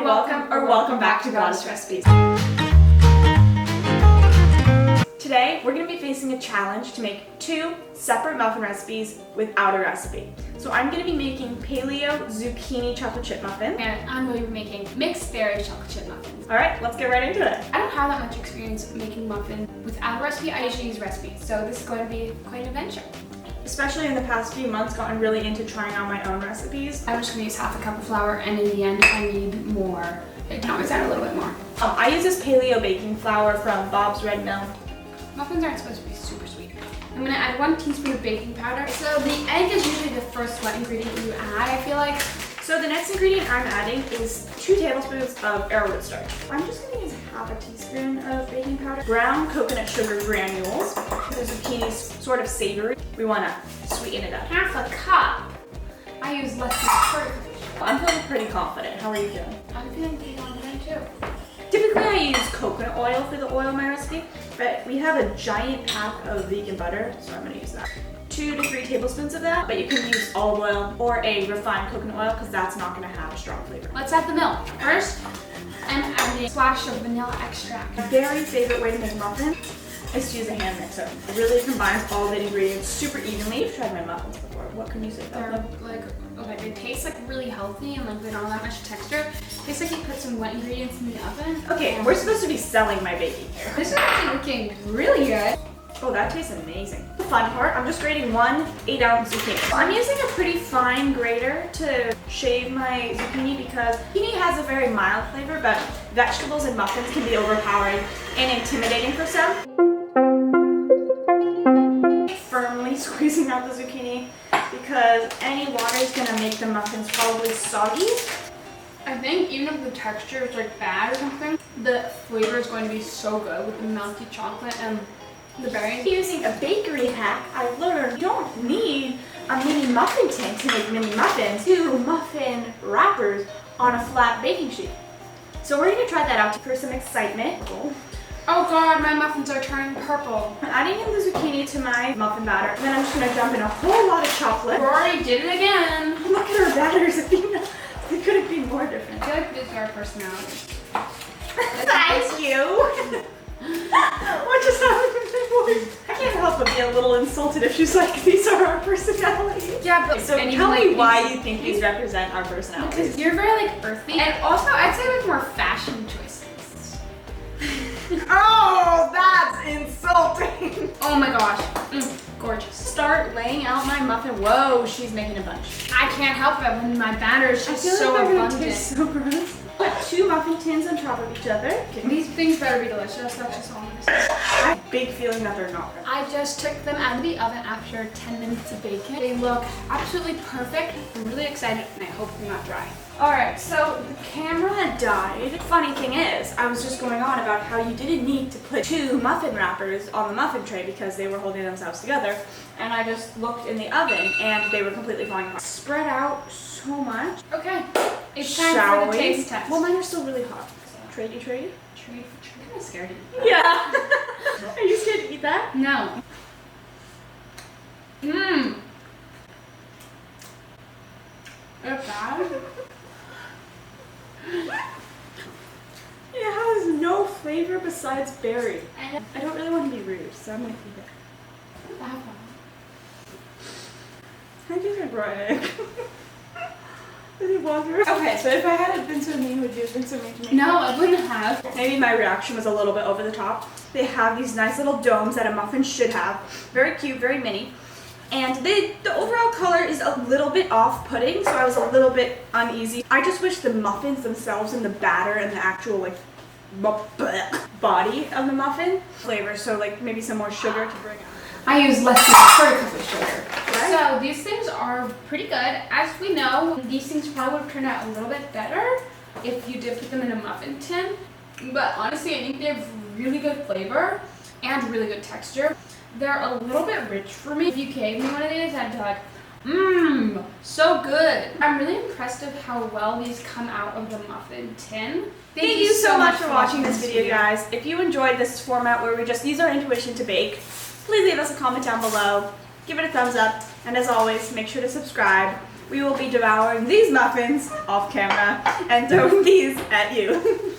welcome back to Goddess Recipes. Today, we're going to be facing a challenge to make 2 separate muffin recipes without a recipe. So I'm going to be making paleo zucchini chocolate chip muffin. And I'm going to be making mixed berry chocolate chip muffins. Alright, let's get right into it. I don't have that much experience making muffin without a recipe. I usually use recipes, so this is going to be quite an adventure. Especially in the past few months, gotten really into trying out my own recipes. I'm just going to use half a cup of flour, and in the end, I need more. It can always add a little bit more. I use this paleo baking flour from Bob's Red Mill. Muffins aren't supposed to be super sweet. I'm going to add 1 teaspoon of baking powder. So the egg is usually the first wet ingredient you add, I feel like. So the next ingredient I'm adding is 2 tablespoons of arrowroot starch. I'm just going to use half a teaspoon of baking powder. Brown coconut sugar granules. The zucchini's sort of savory. We want to sweeten it up. Half a cup. I use less than a quarter cup. I'm feeling pretty confident. How are you feeling? I'm feeling pretty confident too. Typically I use coconut oil for the oil in my recipe, but we have a giant pack of vegan butter, so I'm going to use that. 2 to 3 tablespoons of that, but you can use olive oil or a refined coconut oil because that's not going to have a strong flavor. Let's add the milk. First, I'm adding a splash of vanilla extract. My very favorite way to make muffins is to use a hand mixer. It really combines all the ingredients super evenly. I've tried my muffins before. What can you say about them? They taste like really healthy and like they don't have that much texture. It tastes like you put some wet ingredients in the oven. Okay, we're supposed to be selling my baking here. This is actually looking really good. Oh, that tastes amazing. The fun part, I'm just grating 1 8-ounce zucchini. I'm using a pretty fine grater to shave my zucchini because zucchini has a very mild flavor, but vegetables and muffins can be overpowering and intimidating for some. Firmly squeezing out the zucchini because any water is going to make the muffins probably soggy. I think even if the texture is like bad or something, the flavor is going to be so good with the melty chocolate and the berries. Using a bakery hack, I learned you don't need a mini muffin tin to make mini muffins. 2 muffin wrappers on a flat baking sheet. So we're going to try that out for some excitement. Oh god, my muffins are turning purple. I'm adding in the zucchini to my muffin batter, and then I'm just going to dump in a whole lot of chocolate. Rory did it again. Look at our batters. It couldn't be more different. I feel like these are our personalities. Thank you. What just happened to my voice? I can't help but be a little insulted if she's like, these are our personalities. Yeah, but so tell me why you think these represent our personalities. Because you're very like earthy, and also I'd say with more fashion choices. Oh, that's insulting. Oh my gosh, gorgeous. Start laying out my muffin. Whoa, she's making a bunch. I can't help it when my batter is just so like abundant. Taste so gross. Put 2 muffin tins on top of each other. These things better be delicious. That's just all I'm gonna say. I have a big feeling that they're not. I just took them out of the oven after 10 minutes of baking. They look absolutely perfect. I'm really excited, and I hope they're not dry. Alright, so the camera died. Funny thing is, I was just going on about how you didn't need to put 2 muffin wrappers on the muffin tray because they were holding themselves together. And I just looked in the oven and they were completely falling apart. Spread out so much. Okay, it's time for the taste test. Well, mine are still really hot. Trade? I'm kind of scared to eat that. Yeah. Are you scared to eat that? No. Mmm. It's bad. It has no flavor besides berry. I don't really want to be rude, so I'm going to eat it. I taste like raw egg. Is it water? Okay, so if I had been so mean, would you have been so mean to me? No, I wouldn't have. Maybe my reaction was a little bit over the top. They have these nice little domes that a muffin should have. Very cute, very mini. And the overall color is a little bit off-putting, so I was a little bit uneasy. I just wish the muffins themselves and the batter and the actual like body of the muffin flavor, so like maybe some more sugar to bring out. I use less than a quarter cup of sugar. Right? So these things are pretty good. As we know, these things probably would have turned out a little bit better if you did put them in a muffin tin. But honestly, I think they have really good flavor and really good texture. They're a little bit rich for me. If you gave me one of these, I'd be like, so good. I'm really impressed of how well these come out of the muffin tin. Thank you so much for watching this video, guys. If you enjoyed this format where we just use our intuition to bake, please leave us a comment down below, give it a thumbs up, and as always, make sure to subscribe. we will be devouring these muffins off camera and throwing these at you.